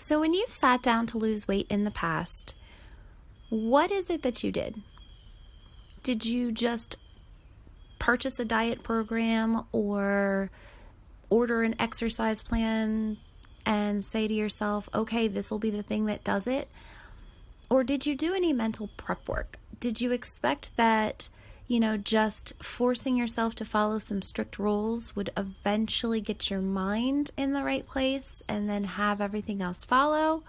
So when you've sat down to lose weight in the past, what is it that you did? Did you just purchase a diet program or order an exercise plan and say to yourself, okay, this will be the thing that does it? Or did you do any mental prep work? Did you expect that, just forcing yourself to follow some strict rules would eventually get your mind in the right place and then have everything else follow?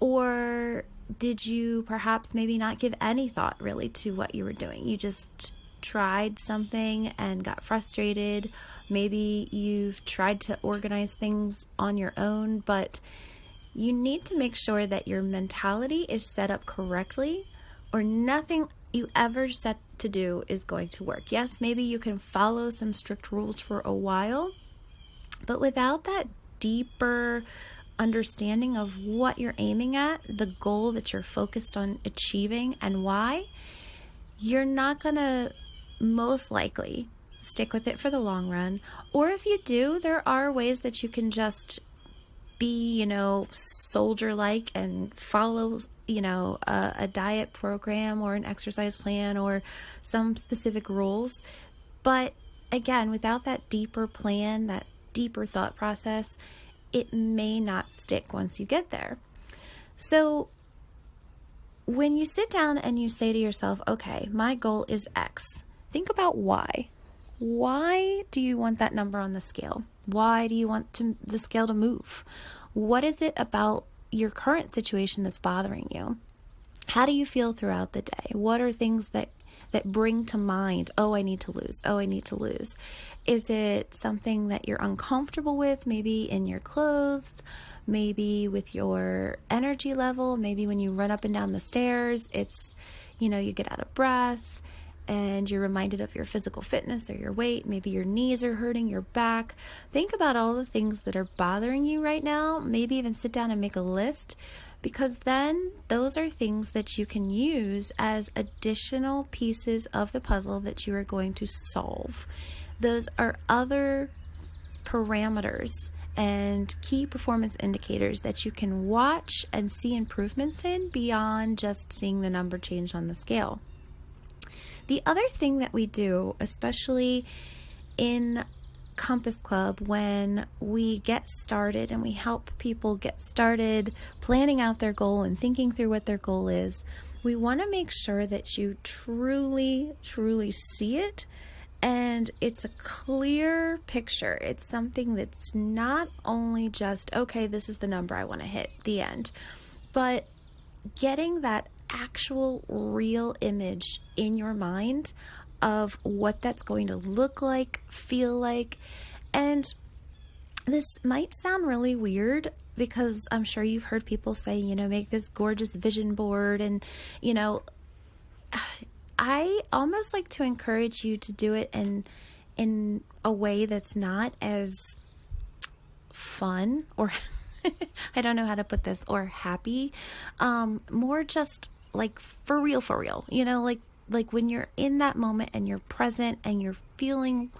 Or did you perhaps maybe not give any thought really to what you were doing? You just tried something and got frustrated. Maybe you've tried to organize things on your own, but you need to make sure that your mentality is set up correctly, or nothing you ever set to do is going to work. Yes, maybe you can follow some strict rules for a while, but without that deeper understanding of what you're aiming at, the goal that you're focused on achieving and why, you're not going to most likely stick with it for the long run. Or if you do, there are ways that you can just be, soldier-like and follow, a diet program or an exercise plan or some specific rules. But again, without that deeper plan, that deeper thought process, it may not stick once you get there. So when you sit down and you say to yourself, okay, my goal is X, think about why. Why do you want that number on the scale? Why do you want the scale to move? What is it about your current situation that's bothering you? How do you feel throughout the day? What are things that bring to mind, oh, I need to lose, oh, I need to lose? Is it something that you're uncomfortable with, maybe in your clothes, maybe with your energy level, maybe when you run up and down the stairs, it's, you get out of breath and you're reminded of your physical fitness or your weight, maybe your knees are hurting, your back. Think about all the things that are bothering you right now, maybe even sit down and make a list, because then those are things that you can use as additional pieces of the puzzle that you are going to solve. Those are other parameters and key performance indicators that you can watch and see improvements in beyond just seeing the number change on the scale. The other thing that we do, especially in Compass Club, when we get started and we help people get started planning out their goal and thinking through what their goal is, we want to make sure that you truly, truly see it and it's a clear picture. It's something that's not only just, okay, this is the number I want to hit, the end, but getting that actual real image in your mind of what that's going to look like, feel like. And this might sound really weird because I'm sure you've heard people say, make this gorgeous vision board. And, I almost like to encourage you to do it in a way that's not as fun or I don't know how to put this, or happy, more just like for real, like when you're in that moment and you're present and you're feeling,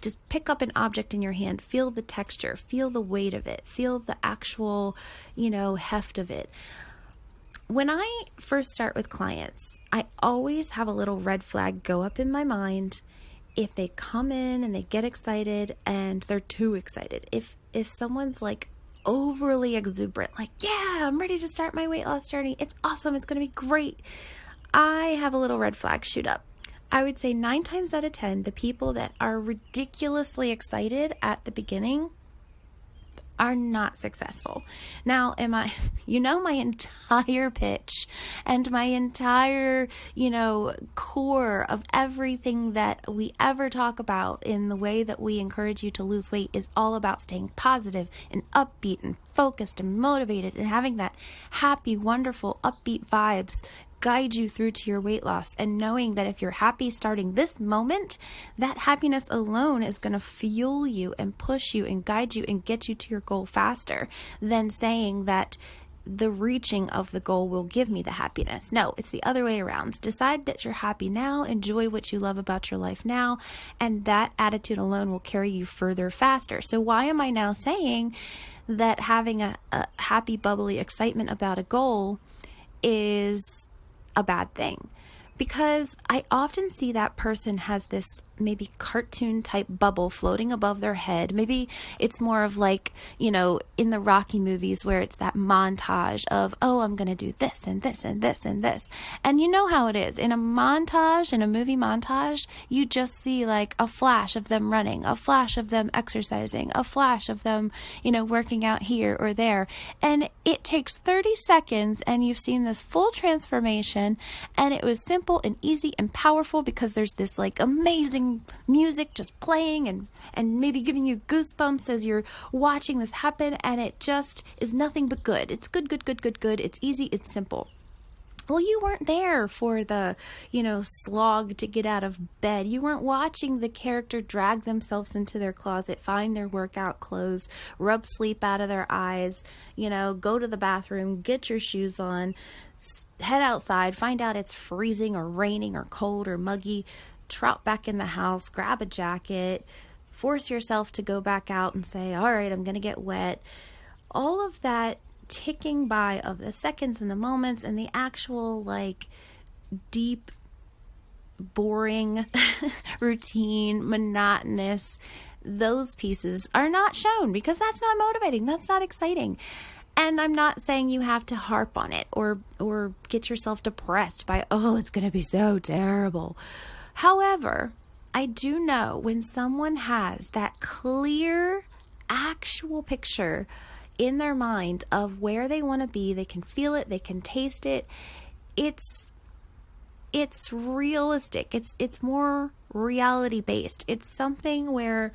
just pick up an object in your hand, feel the texture, feel the weight of it, feel the actual, heft of it. When I first start with clients, I always have a little red flag go up in my mind if they come in and they get excited and they're too excited. If someone's like overly exuberant, like, yeah, I'm ready to start my weight loss journey, it's awesome, it's going to be great, I have a little red flag shoot up. I would say 9 times out of 10, the people that are ridiculously excited at the beginning are not successful. Now, my entire pitch and my entire, core of everything that we ever talk about in the way that we encourage you to lose weight is all about staying positive and upbeat and focused and motivated and having that happy, wonderful, upbeat vibes guide you through to your weight loss, and knowing that if you're happy starting this moment, that happiness alone is going to fuel you and push you and guide you and get you to your goal faster than saying that the reaching of the goal will give me the happiness. No, it's the other way around. Decide that you're happy now, enjoy what you love about your life now, and that attitude alone will carry you further faster. So why am I now saying that having a happy, bubbly excitement about a goal is a bad thing. Because I often see that person has this maybe cartoon type bubble floating above their head. Maybe it's more of like, in the Rocky movies where it's that montage of, oh, I'm going to do this and this and this and this. And you know how it is. In a montage, in a movie montage, you just see like a flash of them running, a flash of them exercising, a flash of them, working out here or there. And it takes 30 seconds and you've seen this full transformation, and it was simple and easy and powerful because there's this like amazing music just playing and maybe giving you goosebumps as you're watching this happen, and it just is nothing but good. It's good. It's easy, it's simple. Well, you weren't there for the, slog to get out of bed. You weren't watching the character drag themselves into their closet, find their workout clothes, rub sleep out of their eyes, go to the bathroom, get your shoes on, head outside, find out it's freezing or raining or cold or muggy, trot back in the house, grab a jacket, force yourself to go back out and say, all right, I'm going to get wet. All of that ticking by of the seconds and the moments and the actual like deep, boring, routine, monotonous, those pieces are not shown because that's not motivating. That's not exciting. And I'm not saying you have to harp on it or get yourself depressed by, oh, it's going to be so terrible. However, I do know when someone has that clear, actual picture in their mind of where they want to be, they can feel it, they can taste it. It's realistic. It's more reality based. It's something where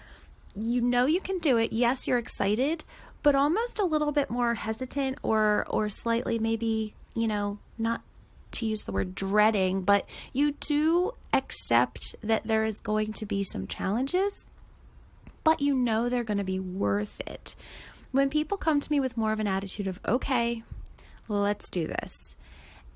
you can do it. Yes, you're excited, but almost a little bit more hesitant or slightly maybe, not to use the word dreading, but you do accept that there is going to be some challenges, but they're going to be worth it. When people come to me with more of an attitude of, okay, let's do this.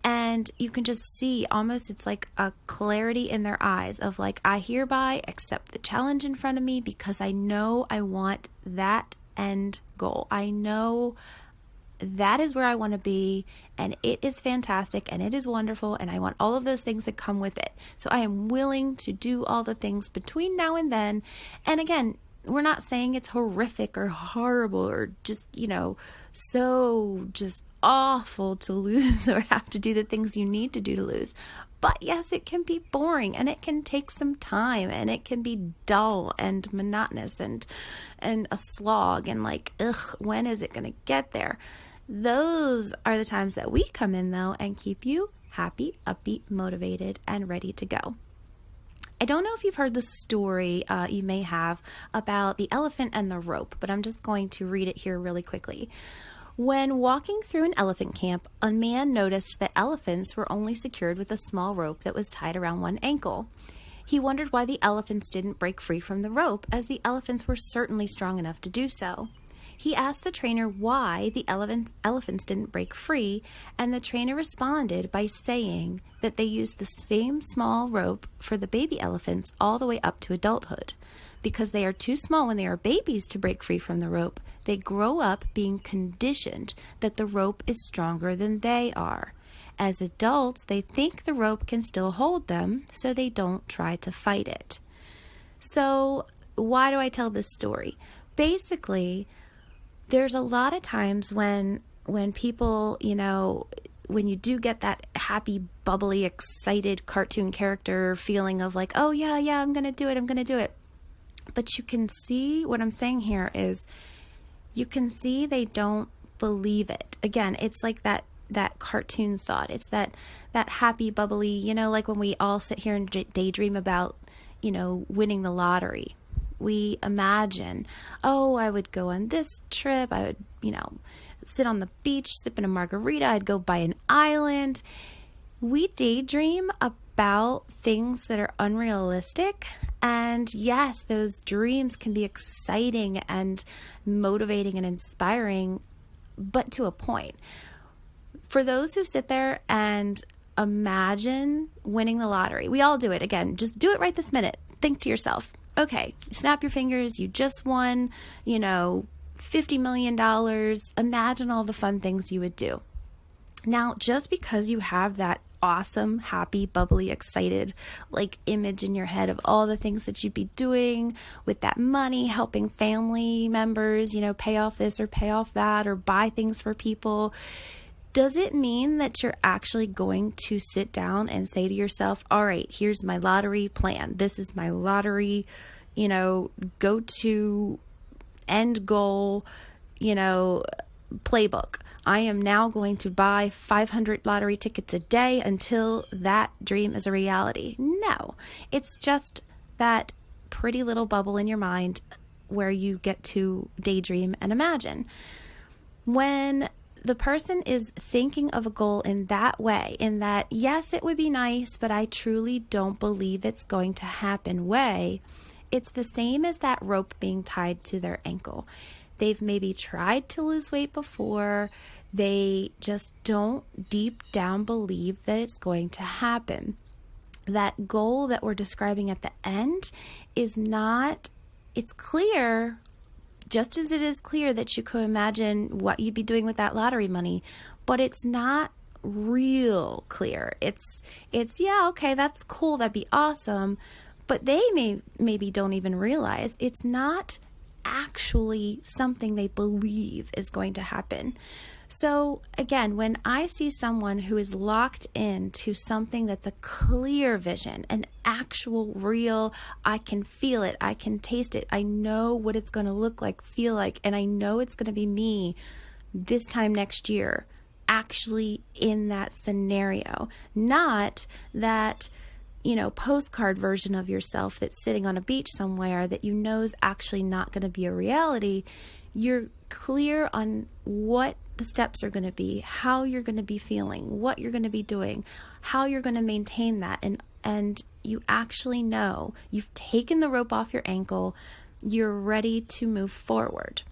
And you can just see almost it's like a clarity in their eyes of like, I hereby accept the challenge in front of me because I know I want that end goal. I know that is where I want to be, and it is fantastic and it is wonderful, and I want all of those things that come with it. So I am willing to do all the things between now and then. And again, we're not saying it's horrific or horrible or just, so just awful to lose or have to do the things you need to do to lose. But yes, it can be boring and it can take some time and it can be dull and monotonous and a slog and like, when is it going to get there? Those are the times that we come in though and keep you happy, upbeat, motivated, and ready to go. I don't know if you've heard the story, you may have, about the elephant and the rope, but I'm just going to read it here really quickly. When walking through an elephant camp, a man noticed that elephants were only secured with a small rope that was tied around one ankle. He wondered why the elephants didn't break free from the rope, as the elephants were certainly strong enough to do so. He asked the trainer why the elephants didn't break free, and the trainer responded by saying that they used the same small rope for the baby elephants all the way up to adulthood. Because they are too small when they are babies to break free from the rope, they grow up being conditioned that the rope is stronger than they are. As adults, they think the rope can still hold them, so they don't try to fight it. So, why do I tell this story? Basically, there's a lot of times when people, when you do get that happy, bubbly, excited cartoon character feeling of like, oh yeah, I'm going to do it. But you can see, what I'm saying here is, you can see they don't believe it. Again, it's like that cartoon thought. It's that happy, bubbly, like when we all sit here and daydream about, winning the lottery. We imagine, oh, I would go on this trip. I would, sit on the beach, sipping a margarita. I'd go by an island. We daydream about things that are unrealistic. And yes, those dreams can be exciting and motivating and inspiring, but to a point. For those who sit there and imagine winning the lottery, we all do it. Again, just do it right this minute. Think to yourself, okay, snap your fingers. You just won, $50 million. Imagine all the fun things you would do. Now, just because you have that awesome, happy, bubbly, excited image in your head of all the things that you'd be doing with that money, helping family members, pay off this or pay off that or buy things for people, does it mean that you're actually going to sit down and say to yourself, all right, here's my lottery plan. This is my lottery, go to end goal, playbook. I am now going to buy 500 lottery tickets a day until that dream is a reality. No, it's just that pretty little bubble in your mind where you get to daydream and imagine. When the person is thinking of a goal in that way, in that, yes, it would be nice, but I truly don't believe it's going to happen way, it's the same as that rope being tied to their ankle. They've maybe tried to lose weight before. They just don't deep down believe that it's going to happen. That goal that we're describing at the end is not, it's clear, just as it is clear that you could imagine what you'd be doing with that lottery money, but it's not real clear. It's yeah, okay, that's cool, that'd be awesome, but they maybe don't even realize it's not actually something they believe is going to happen. So again, when I see someone who is locked into something that's a clear vision, an actual real, I can feel it, I can taste it, I know what it's going to look like, feel like, and I know it's going to be me this time next year, actually in that scenario, not that postcard version of yourself that's sitting on a beach somewhere that is actually not going to be a reality. You're clear on what the steps are going to be, how you're going to be feeling, what you're going to be doing, how you're going to maintain that. And you actually know you've taken the rope off your ankle. You're ready to move forward.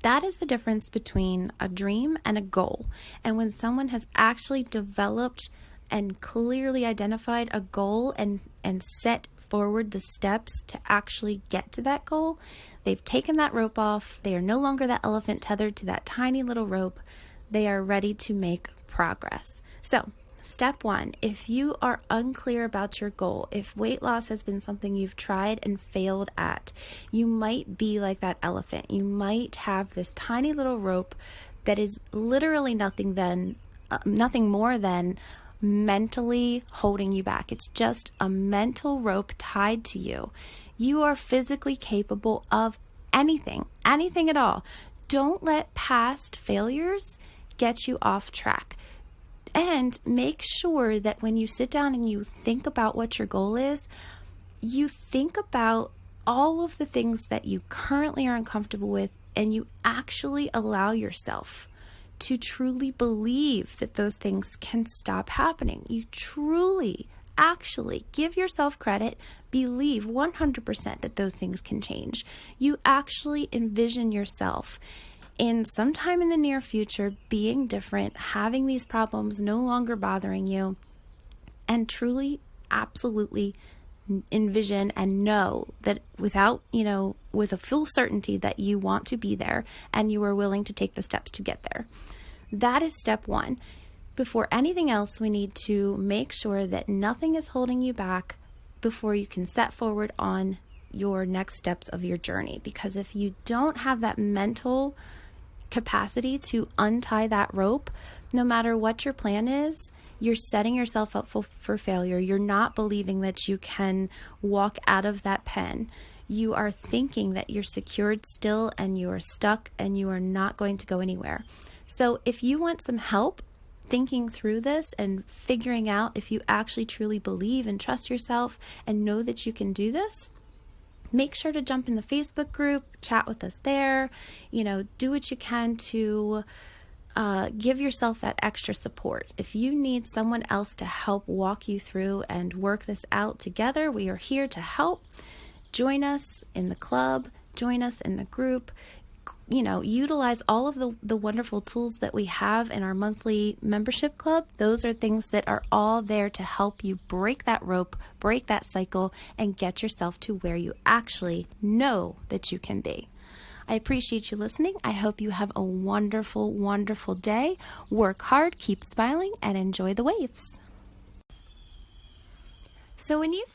That is the difference between a dream and a goal. And when someone has actually developed and clearly identified a goal and set forward the steps to actually get to that goal, they've taken that rope off. They are no longer that elephant tethered to that tiny little rope. They are ready to make progress. So, step one, if you are unclear about your goal, if weight loss has been something you've tried and failed at, you might be like that elephant. You might have this tiny little rope that is literally nothing more than mentally holding you back. It's just a mental rope tied to you. You are physically capable of anything at all. Don't let past failures get you off track. And make sure that when you sit down and you think about what your goal is, you think about all of the things that you currently are uncomfortable with, and you actually allow yourself to truly believe that those things can stop happening. You truly, actually give yourself credit, believe 100% that those things can change. You actually envision yourself in sometime in the near future being different, having these problems no longer bothering you, and truly, absolutely envision and know that with a full certainty that you want to be there and you are willing to take the steps to get there. That is step one. Before anything else, we need to make sure that nothing is holding you back before you can set forward on your next steps of your journey. Because if you don't have that mental capacity to untie that rope, no matter what your plan is, you're setting yourself up for failure. You're not believing that you can walk out of that pen. You are thinking that you're secured still and you are stuck and you are not going to go anywhere. So if you want some help thinking through this and figuring out if you actually truly believe and trust yourself and know that you can do this, make sure to jump in the Facebook group, chat with us there, do what you can to give yourself that extra support. If you need someone else to help walk you through and work this out together, we are here to help. Join us in the club, join us in the group, utilize all of the wonderful tools that we have in our monthly membership club. Those are things that are all there to help you break that rope, break that cycle, and get yourself to where you actually know that you can be. I appreciate you listening. I hope you have a wonderful, wonderful day. Work hard, keep smiling, and enjoy the waves. So when you've